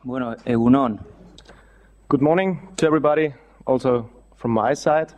Bueno, Egunon. Good morning to everybody, also from my side.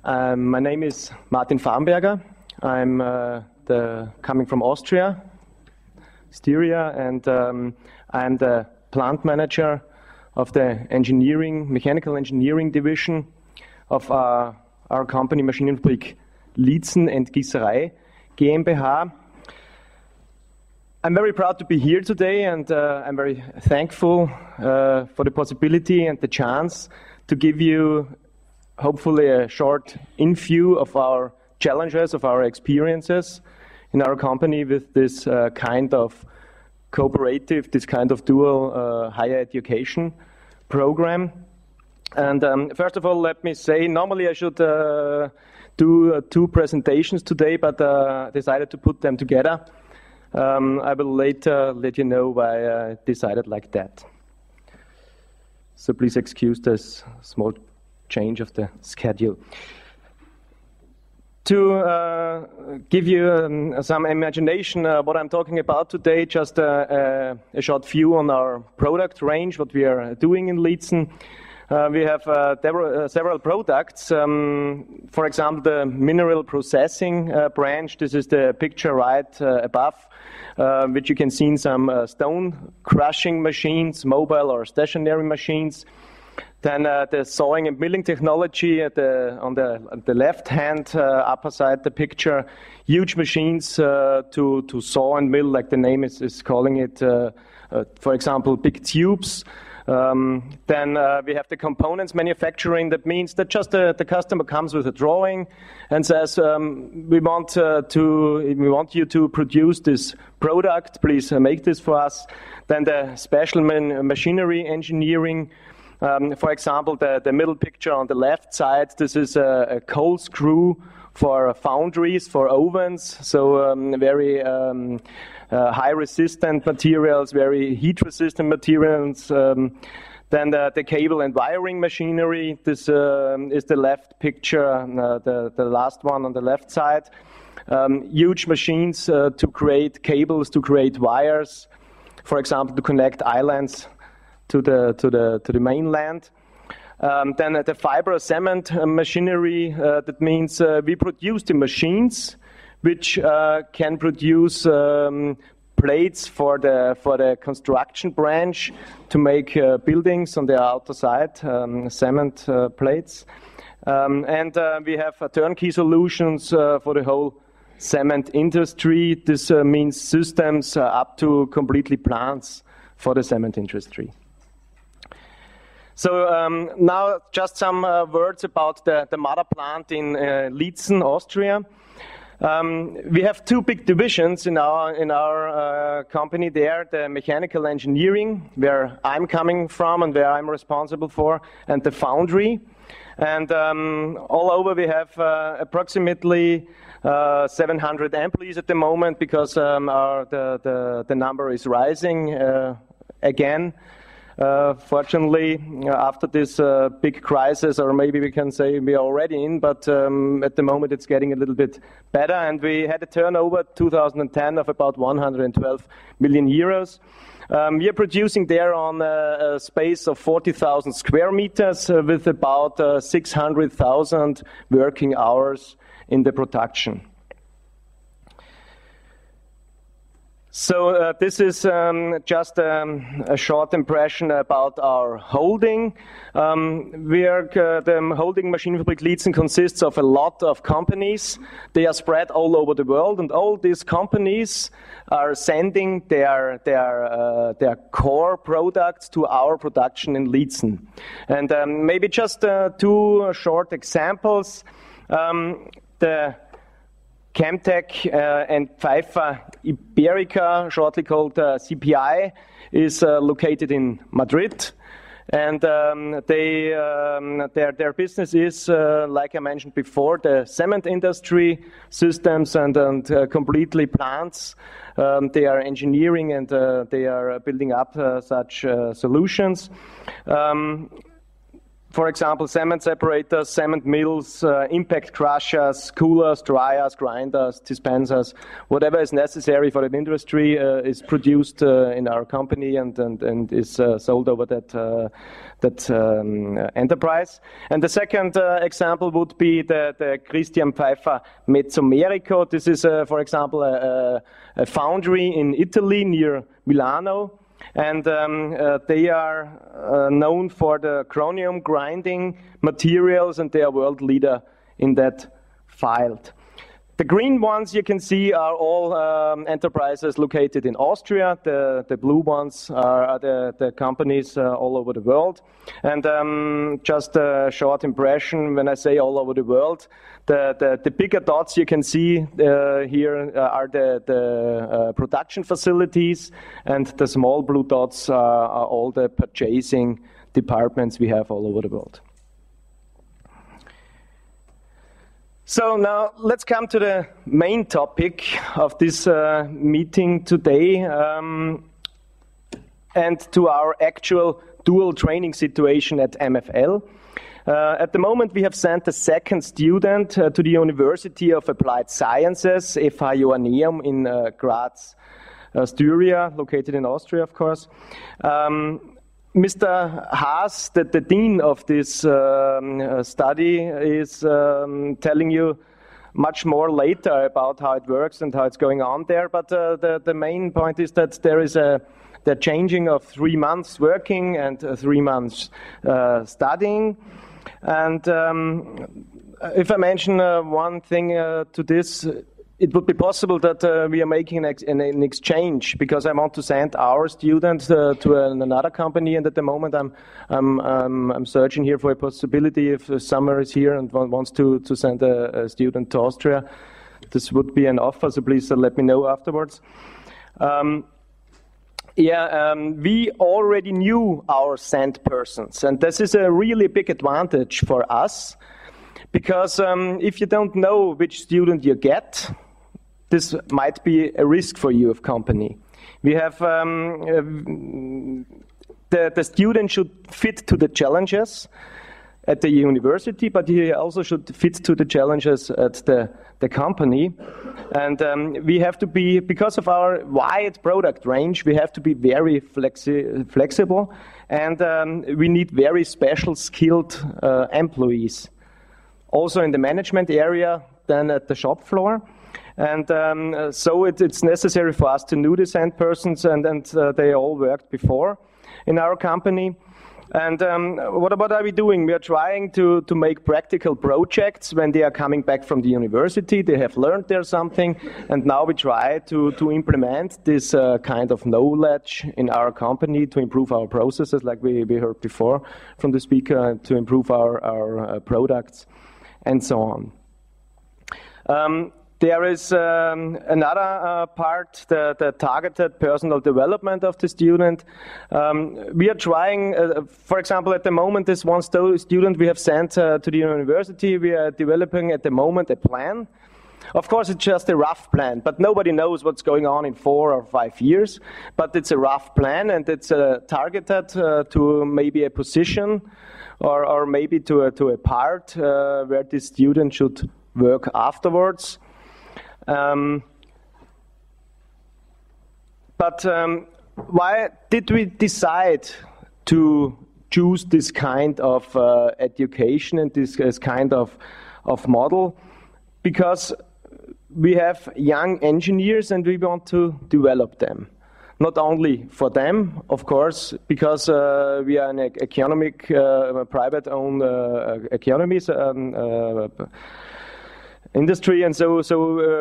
My name is Martin Farnberger. I'm coming from Austria, Styria, and I'm the plant manager of the mechanical engineering division of our company Maschinenfabrik Lietzen and Gießerei GmbH. I'm very proud to be here today, and I'm very thankful for the possibility and the chance to give you hopefully a short in-view of our challenges, of our experiences in our company with this kind of cooperative, this kind of dual higher education program. And first of all, let me say, normally I should do two presentations today, but decided to put them together. I will later let you know why I decided like that. So please excuse this small change of the schedule. To give you some imagination what I'm talking about today, just a short view on our product range, what we are doing in Lietzen. We have several products. For example, the mineral processing branch. This is the picture right above, which you can see in some stone crushing machines, mobile or stationary machines. Then the sawing and milling technology on the left-hand upper side, the picture. Huge machines to saw and mill, like the name is calling it. For example, big tubes. Then we have the components manufacturing. That means that just the customer comes with a drawing and says, we want you to produce this product. Please make this for us. Then the special machinery engineering. For example, the middle picture on the left side. This is a coal screw for foundries, for ovens. So very high resistant materials, very heat resistant materials. Then the cable and wiring machinery. This is the left picture, the last one on the left side. Huge machines to create cables, to create wires. For example, to connect islands to the mainland. Then the fiber cement machinery. That means we produce the machines which can produce plates for the construction branch to make buildings on the outer side, cement plates. And we have turnkey solutions for the whole cement industry. This means systems up to completely plants for the cement industry. So now just some words about the mother plant in Lietzen, Austria. We have two big divisions in our company there, the mechanical engineering, where I'm coming from and where I'm responsible for, and the foundry. And all over we have approximately 700 employees at the moment, because the number is rising again. Fortunately, after this big crisis, or maybe we can say we are already in, but at the moment it's getting a little bit better. And we had a turnover 2010 of about 112 million euros. We are producing there on a space of 40,000 square meters with about 600,000 working hours in the production. So this is just a short impression about our holding. The holding Maschinenfabrik Lietzen consists of a lot of companies. They are spread all over the world, and all these companies are sending their core products to our production in Lietzen. And maybe just two short examples. The Chemtech and Pfeiffer Iberica, shortly called CPI, is located in Madrid, and their business is, like I mentioned before, the cement industry, systems and completely plants. They are engineering and they are building up such solutions. for example, cement separators, cement mills, impact crushers, coolers, dryers, grinders, dispensers, whatever is necessary for that industry is produced in our company and is sold over that enterprise. And the second example would be the Christian Pfeiffer Mezzomerico. This is, for example, a foundry in Italy near Milano. And they are known for the chromium grinding materials, and they are world leader in that field. The green ones you can see are all enterprises located in Austria. The blue ones are the companies all over the world. And just a short impression, when I say all over the world, the bigger dots you can see here are the production facilities, and the small blue dots are all the purchasing departments we have all over the world. So now let's come to the main topic of this meeting today, and to our actual dual training situation at MFL. At the moment we have sent a second student to the University of Applied Sciences, FH Joanneum in Graz, Styria, located in Austria, of course. Mr. Haas, the dean of this study, is telling you much more later about how it works and how it's going on there. But the main point is that there is the changing of 3 months working and 3 months studying. And if I mention one thing to this, it would be possible that we are making an exchange, because I want to send our student to another company, and at the moment I'm searching here for a possibility if Summer is here and wants to send a student to Austria. This would be an offer, so please let me know afterwards. We already knew our sent persons, and this is a really big advantage for us, because if you don't know which student you get, this might be a risk for you of company. We have the student should fit to the challenges at the university, but he also should fit to the challenges at the company. And we have to be, because of our wide product range, we have to be very flexible, and we need very special skilled employees. Also in the management area, then at the shop floor. And so it's necessary for us to know the sent persons, and they all worked before in our company. And what are we doing? We are trying to make practical projects when they are coming back from the university. They have learned there something, and now we try to implement this kind of knowledge in our company to improve our processes, like we heard before from the speaker, to improve our products, and so on. There is another part, the targeted personal development of the student. We are trying, for example, at the moment, this one student we have sent to the university, we are developing at the moment a plan. Of course, it's just a rough plan, but nobody knows what's going on in 4 or 5 years. But it's a rough plan, and it's targeted to maybe a position or maybe to a part where this student should work afterwards. But why did we decide to choose this kind of education and this kind of model? Because we have young engineers and we want to develop them. Not only for them, of course, because we are an economic, private-owned economies, industry, and so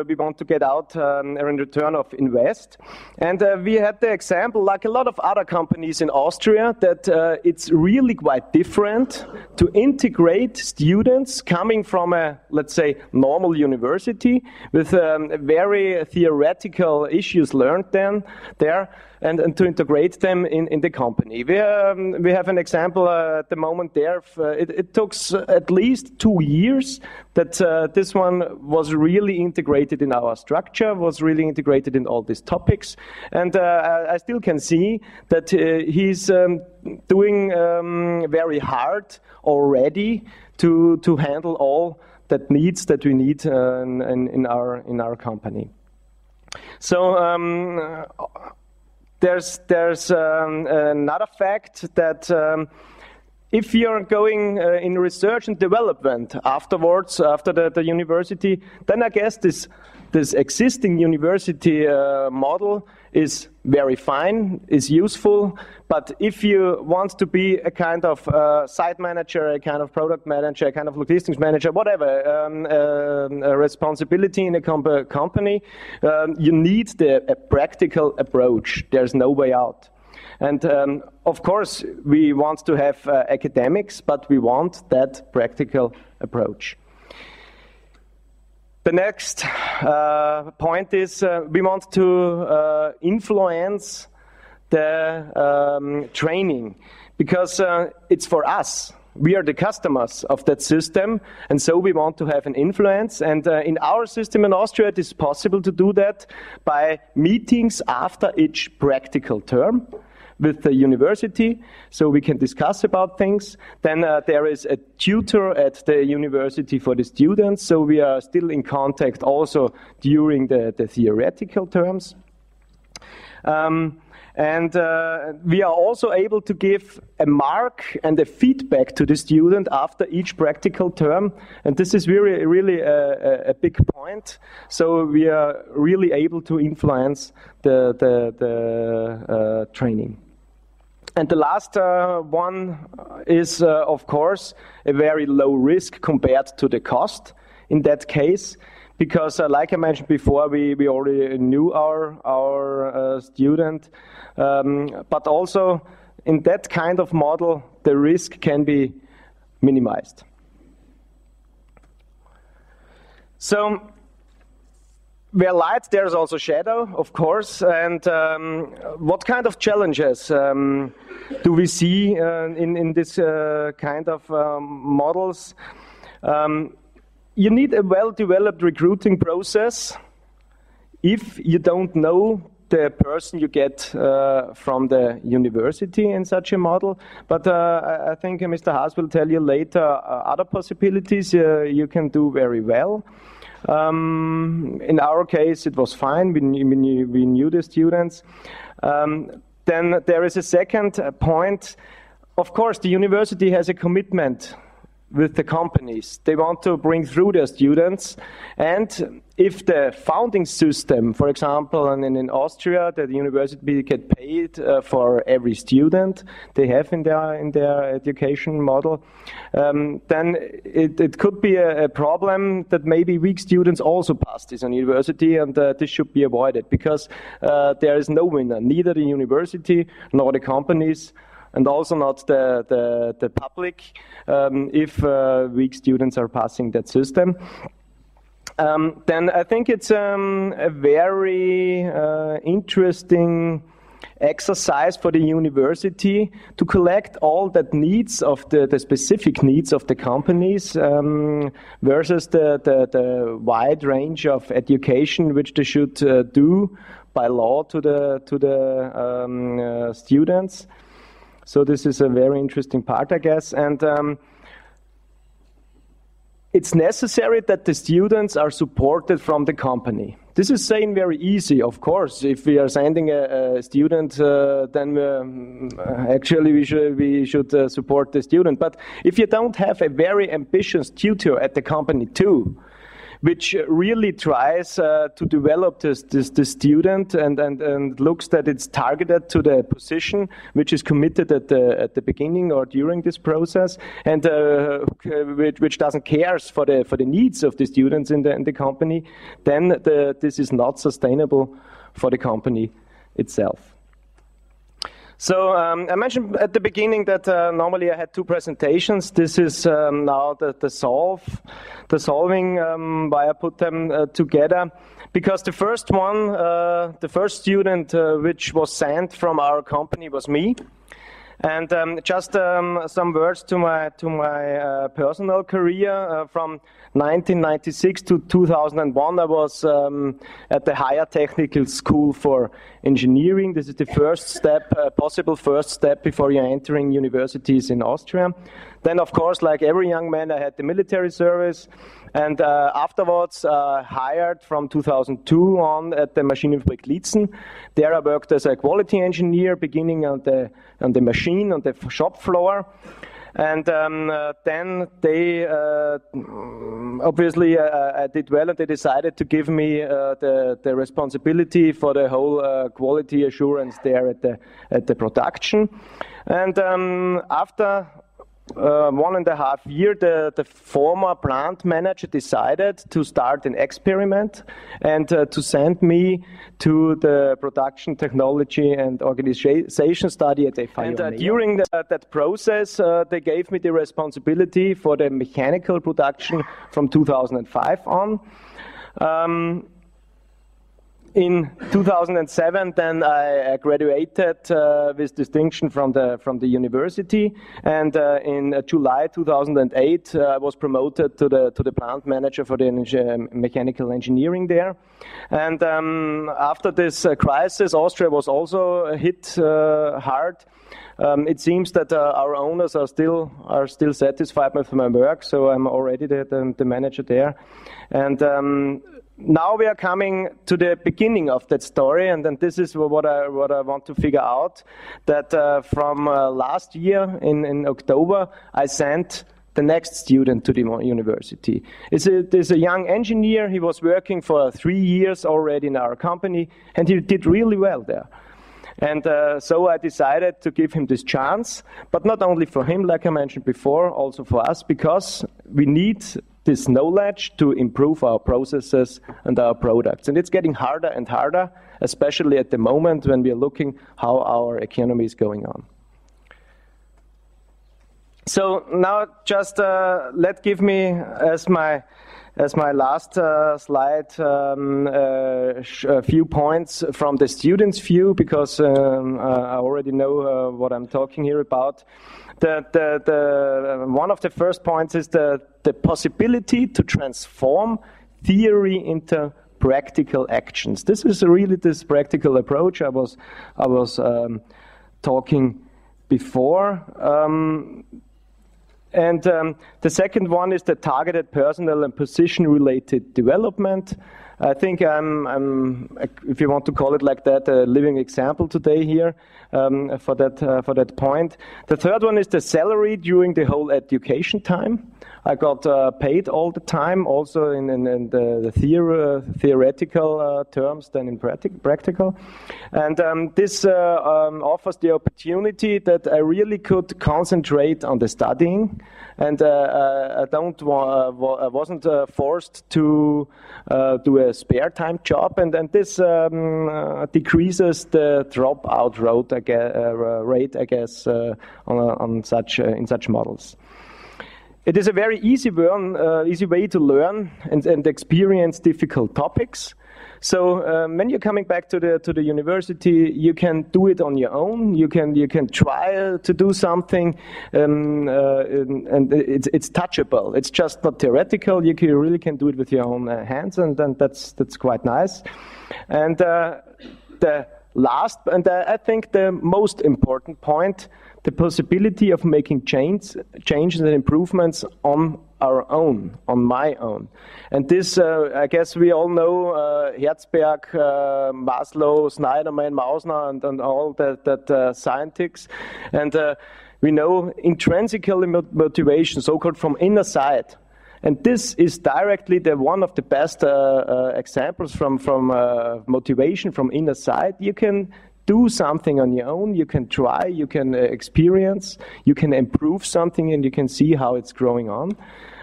we want to get out a return of invest. And we had the example, like a lot of other companies in Austria, that it's really quite different to integrate students coming from a, let's say, normal university with very theoretical issues learned there, and to integrate them in the company. We have an example at the moment there. It took at least 2 years that this one was really integrated in our structure, was really integrated in all these topics. And I still can see that he's doing very hard already to handle all that needs that we need in our company. So there's another fact that if you're going in research and development afterwards, after the university, then I guess this existing university model is very fine, is useful. But if you want to be a kind of site manager, a kind of product manager, a kind of logistics manager, whatever, a responsibility in a company, you need a practical approach. There's no way out. And of course, we want to have academics, but we want that practical approach. The next point is we want to influence the training, because it's for us. We are the customers of that system, and so we want to have an influence. And in our system in Austria, it is possible to do that by meetings after each practical term with the university, so we can discuss about things. Then there is a tutor at the university for the students, so we are still in contact also during the theoretical terms. And we are also able to give a mark and a feedback to the student after each practical term, and this is really a big point. So we are really able to influence the training. And the last one is, of course, a very low risk compared to the cost in that case, because like I mentioned before, we already knew our student, but also in that kind of model, the risk can be minimized. So, where light, there's also shadow, of course. And what kind of challenges do we see in this kind of models? You need a well-developed recruiting process if you don't know the person you get from the university in such a model. But I think Mr. Haas will tell you later other possibilities you can do very well. In our case, it was fine. We knew the students. Then there is a second point. Of course, the university has a commitment with the companies. They want to bring through their students. And if the founding system, for example, and in Austria, the university get paid for every student they have in their education model, then it could be a problem that maybe weak students also pass this on university, and this should be avoided, because there is no winner, neither the university nor the companies, and also not the public, if weak students are passing that system. Then I think it's a very interesting exercise for the university to collect all that needs of the specific needs of the companies versus the wide range of education which they should do by law to the students. So this is a very interesting part, I guess, and it's necessary that the students are supported from the company. This is saying very easy, of course. If we are sending a student, then actually we should support the student. But if you don't have a very ambitious tutor at the company too, which really tries to develop this student and looks that it's targeted to the position which is committed at the beginning or during this process, and which doesn't care for the needs of the students in the company, then this is not sustainable for the company itself. So I mentioned at the beginning that normally I had two presentations. This is now the solving why I put them together, because the first one, the first student which was sent from our company was me. And just some words to my personal career. From 1996 to 2001, I was at the Higher Technical School for Engineering. This is the first step, possible first step before you're entering universities in Austria. Then, of course, like every young man, I had the military service, and afterwards hired from 2002 on at the Maschinenfabrik Liezen. There I worked as a quality engineer, beginning on the machine, on the shop floor. And then they, obviously I did well, and they decided to give me the responsibility for the whole quality assurance there at the production. And after 1.5 years, the former plant manager decided to start an experiment and to send me to the production technology and organization study at FAU. And during that process, they gave me the responsibility for the mechanical production from 2005 on. In 2007, then I graduated with distinction from the university, and in July 2008, I was promoted to the plant manager for the mechanical engineering there. And after this crisis, Austria was also hit hard. It seems that our owners are still satisfied with my work, so I'm already the manager there. And now we are coming to the beginning of that story, and then this is what I want to figure out. That from last year in October, I sent the next student to the university. There's a young engineer. He was working for 3 years already in our company, and he did really well there. And so I decided to give him this chance, but not only for him, like I mentioned before, also for us, because we need this knowledge to improve our processes and our products. And it's getting harder and harder, especially at the moment when we are looking how our economy is going on. So now just give me as my last slide a few points from the students' view, because I already know what I'm talking here about. One of the first points is the possibility to transform theory into practical actions. This is really this practical approach I was talking before. And the second one is the targeted personnel and position-related development. I think I'm, if you want to call it like that, a living example today here for that point. The third one is the salary during the whole education time. I got paid all the time, also in the theoretical terms than in practical. And this offers the opportunity that I really could concentrate on the studying, and I wasn't forced to do a spare time job, and this decreases the dropout rate, I guess, in such models. It is a very easy way to learn and experience difficult topics. So when you're coming back to the university, you can do it on your own. You can try to do something, and it's touchable. It's just not theoretical. You really can do it with your own hands, and then that's quite nice. And the last, and I think the most important point, the possibility of making changes and improvements on our own, on my own. And this, I guess we all know Herzberg, Maslow, Snyderman, Mausner, and all that scientists. And we know intrinsically motivation, so-called from inner side. And this is directly one of the best examples from motivation from inner side. You can do something on your own, you can try, you can experience, you can improve something, and you can see how it's growing on.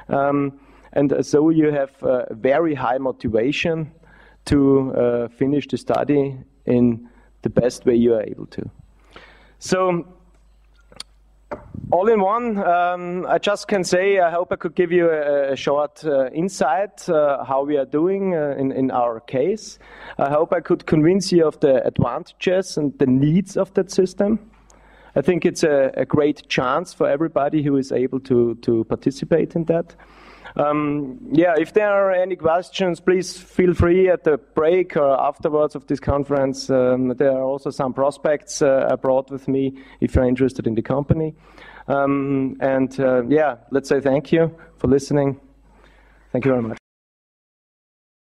And so you have very high motivation to finish the study in the best way you are able to. So, all in one, I just can say I hope I could give you a short insight how we are doing in our case. I hope I could convince you of the advantages and the needs of that system. I think it's a great chance for everybody who is able to participate in that. Yeah, if there are any questions, please feel free at the break or afterwards of this conference. There are also some prospects I brought with me if you're interested in the company. Yeah, let's say thank you for listening. Thank you very much.